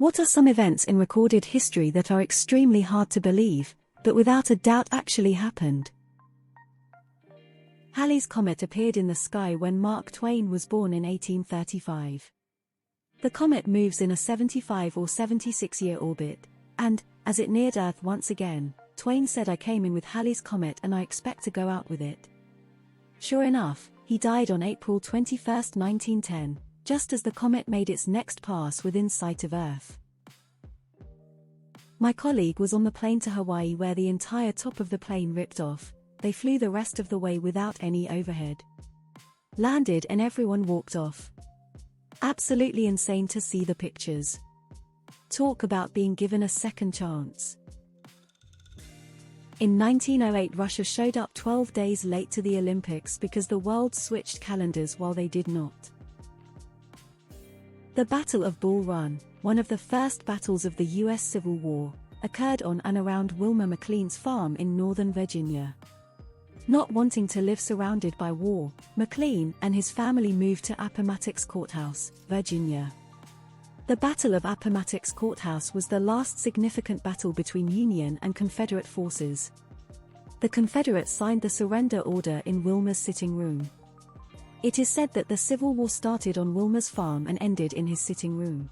What are some events in recorded history that are extremely hard to believe, but without a doubt actually happened? Halley's Comet appeared in the sky when Mark Twain was born in 1835. The comet moves in a 75 or 76-year orbit, and, as it neared Earth once again, Twain said, "I came in with Halley's Comet and I expect to go out with it." Sure enough, he died on April 21, 1910, just as the comet made its next pass within sight of Earth. My colleague was on the plane to Hawaii where the entire top of the plane ripped off. They flew the rest of the way without any overhead. Landed and everyone walked off. Absolutely insane to see the pictures. Talk about being given a second chance. In 1908, Russia showed up 12 days late to the Olympics because the world switched calendars while they did not. The Battle of Bull Run, one of the first battles of the U.S. Civil War, occurred on and around Wilmer McLean's farm in Northern Virginia. Not wanting to live surrounded by war, McLean and his family moved to Appomattox Courthouse, Virginia. The Battle of Appomattox Courthouse was the last significant battle between Union and Confederate forces. The Confederates signed the surrender order in Wilmer's sitting room. It is said that the Civil War started on Wilmer's farm and ended in his sitting room.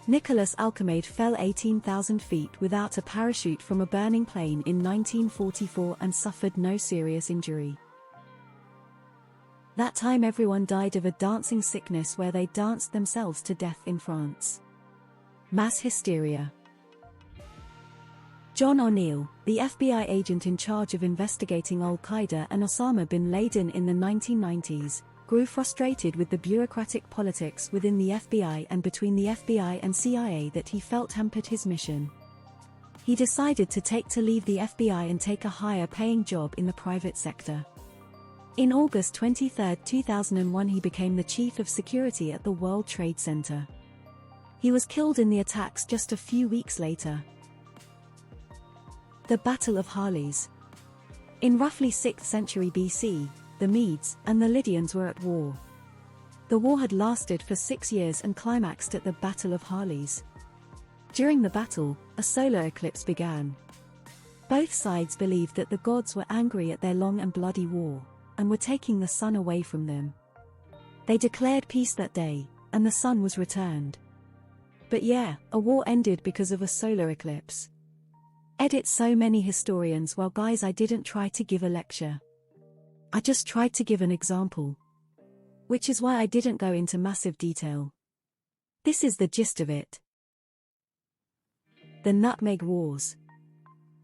Nicholas Alcemade fell 18,000 feet without a parachute from a burning plane in 1944 and suffered no serious injury. That time everyone died of a dancing sickness where they danced themselves to death in France. Mass hysteria. John O'Neill, the FBI agent in charge of investigating Al-Qaeda and Osama bin Laden in the 1990s, grew frustrated with the bureaucratic politics within the FBI and between the FBI and CIA that he felt hampered his mission. He decided to take to leave the FBI and take a higher-paying job in the private sector. In August 23, 2001, he became the chief of security at the World Trade Center. He was killed in the attacks just a few weeks later. The Battle of Halley's. In roughly 6th century BC, the Medes and the Lydians were at war. The war had lasted for 6 years and climaxed at the Battle of Halley's. During the battle, a solar eclipse began. Both sides believed that the gods were angry at their long and bloody war, and were taking the sun away from them. They declared peace that day, and the sun was returned. But yeah, a war ended because of a solar eclipse. Edit so many historians. Well guys, I didn't try to give a lecture. I just tried to give an example. Which is why I didn't go into massive detail. This is the gist of it. The Nutmeg Wars.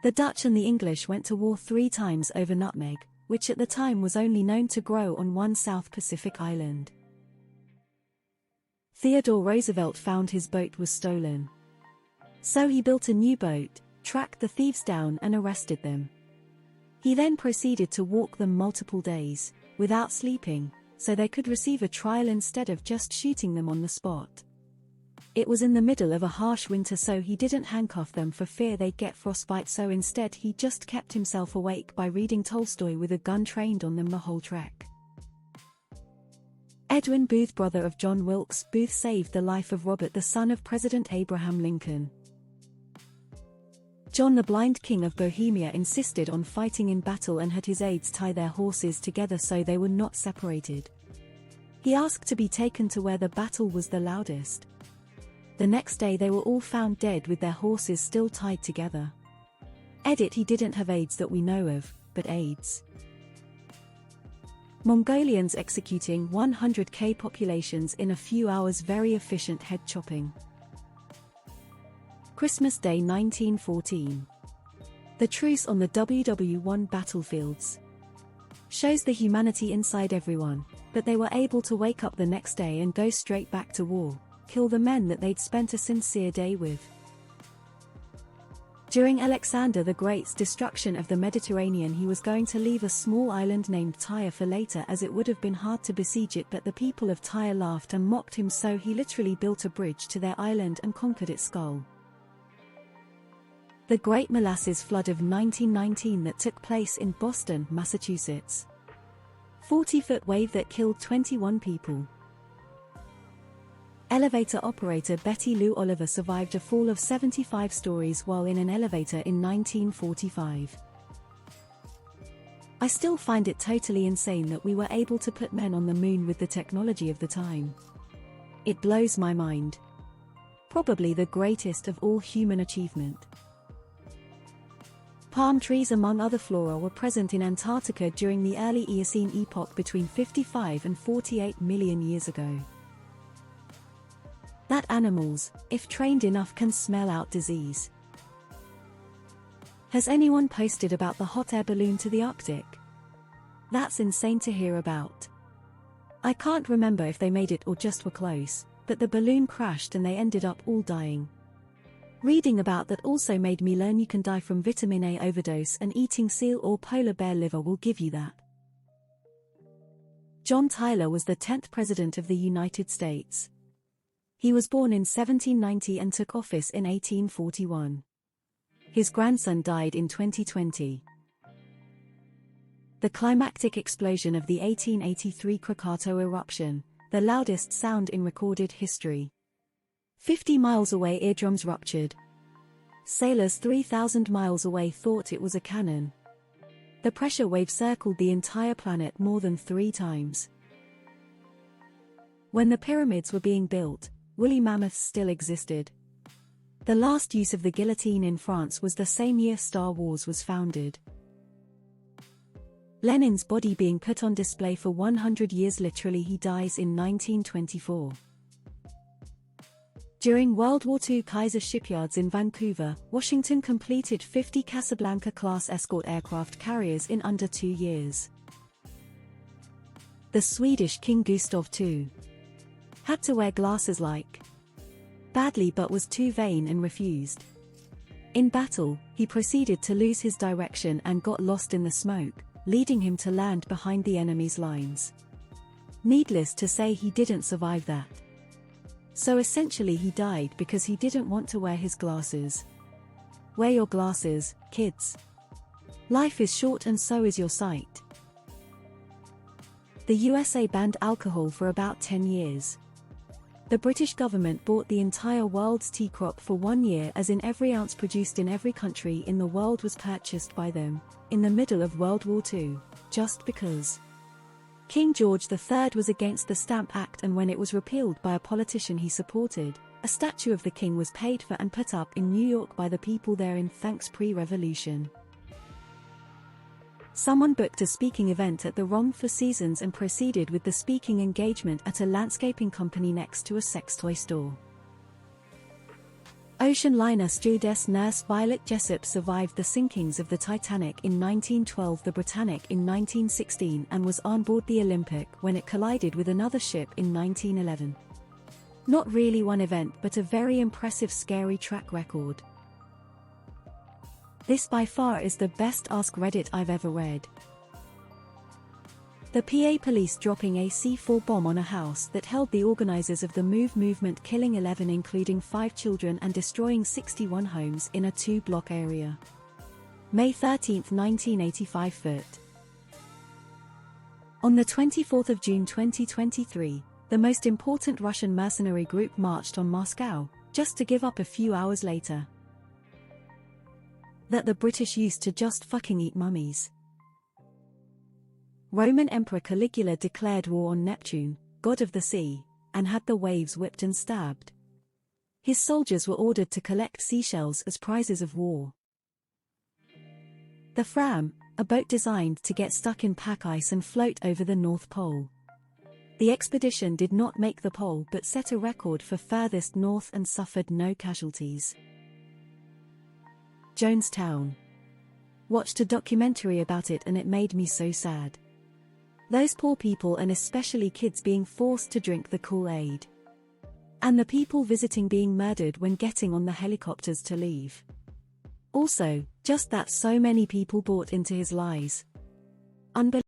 The Dutch and the English went to war 3 times over nutmeg, which at the time was only known to grow on one South Pacific island. Theodore Roosevelt found his boat was stolen. So he built a new boat, tracked the thieves down and arrested them. He then proceeded to walk them multiple days, without sleeping, so they could receive a trial instead of just shooting them on the spot. It was in the middle of a harsh winter, so he didn't handcuff them for fear they'd get frostbite, so instead he just kept himself awake by reading Tolstoy with a gun trained on them the whole trek. Edwin Booth, brother of John Wilkes Booth, saved the life of Robert, the son of President Abraham Lincoln. John the Blind, King of Bohemia, insisted on fighting in battle and had his aides tie their horses together so they were not separated. He asked to be taken to where the battle was the loudest. The next day they were all found dead with their horses still tied together. Edit: he didn't have aides that we know of, but aides. Mongolians executing 100k populations in a few hours. Very efficient head chopping. Christmas Day 1914. The truce on the WW1 battlefields shows the humanity inside everyone, but they were able to wake up the next day and go straight back to war, kill the men that they'd spent a sincere day with. During Alexander the Great's destruction of the Mediterranean, he was going to leave a small island named Tyre for later, as it would have been hard to besiege it, but the people of Tyre laughed and mocked him, so he literally built a bridge to their island and conquered its skull. The Great Molasses Flood of 1919 that took place in Boston, Massachusetts. 40-foot wave that killed 21 people. Elevator operator Betty Lou Oliver survived a fall of 75 stories while in an elevator in 1945. I still find it totally insane that we were able to put men on the moon with the technology of the time. It blows my mind. Probably the greatest of all human achievement. Palm trees among other flora were present in Antarctica during the early Eocene epoch between 55 and 48 million years ago. That animals, if trained enough, can smell out disease. Has anyone posted about the hot air balloon to the Arctic? That's insane to hear about. I can't remember if they made it or just were close, but the balloon crashed and they ended up all dying. Reading about that also made me learn you can die from vitamin A overdose, and eating seal or polar bear liver will give you that. John Tyler was the 10th President of the United States. He was born in 1790 and took office in 1841. His grandson died in 2020. The climactic explosion of the 1883 Krakatoa eruption, the loudest sound in recorded history. 50 miles away, eardrums ruptured. Sailors 3,000 miles away thought it was a cannon. The pressure wave circled the entire planet more than 3 times. When the pyramids were being built, woolly mammoths still existed. The last use of the guillotine in France was the same year Star Wars was founded. Lenin's body being put on display for 100 years. Literally, he dies in 1924. During World War II, Kaiser shipyards in Vancouver, Washington completed 50 Casablanca-class escort aircraft carriers in under 2 years. The Swedish King Gustav II had to wear glasses badly, but was too vain and refused. In battle, he proceeded to lose his direction and got lost in the smoke, leading him to land behind the enemy's lines. Needless to say, he didn't survive that. So essentially he died because he didn't want to wear his glasses. Wear your glasses, kids. Life is short and so is your sight. The USA banned alcohol for about 10 years. The British government bought the entire world's tea crop for 1 year, as in every ounce produced in every country in the world was purchased by them, in the middle of World War II, just because. King George III was against the Stamp Act, and when it was repealed by a politician he supported, a statue of the king was paid for and put up in New York by the people there in thanks pre-revolution. Someone booked a speaking event at the wrong Four Seasons and proceeded with the speaking engagement at a landscaping company next to a sex toy store. Ocean liner stewardess nurse Violet Jessop survived the sinkings of the Titanic in 1912, the Britannic in 1916, and was on board the Olympic when it collided with another ship in 1911. Not really one event, but a very impressive scary track record. This by far is the best Ask Reddit I've ever read. The PA police dropping a C4 bomb on a house that held the organizers of the Move movement, killing 11 including 5 children and destroying 61 homes in a 2-block area. May 13, 1985 foot. On the 24th of June 2023, the most important Russian mercenary group marched on Moscow, just to give up a few hours later. That the British used to just fucking eat mummies. Roman Emperor Caligula declared war on Neptune, god of the sea, and had the waves whipped and stabbed. His soldiers were ordered to collect seashells as prizes of war. The Fram, a boat designed to get stuck in pack ice and float over the North Pole. The expedition did not make the pole but set a record for furthest north and suffered no casualties. Jonestown. Watched a documentary about it and it made me so sad. Those poor people, and especially kids, being forced to drink the Kool-Aid. And the people visiting being murdered when getting on the helicopters to leave. Also, just that so many people bought into his lies. Unbelievable.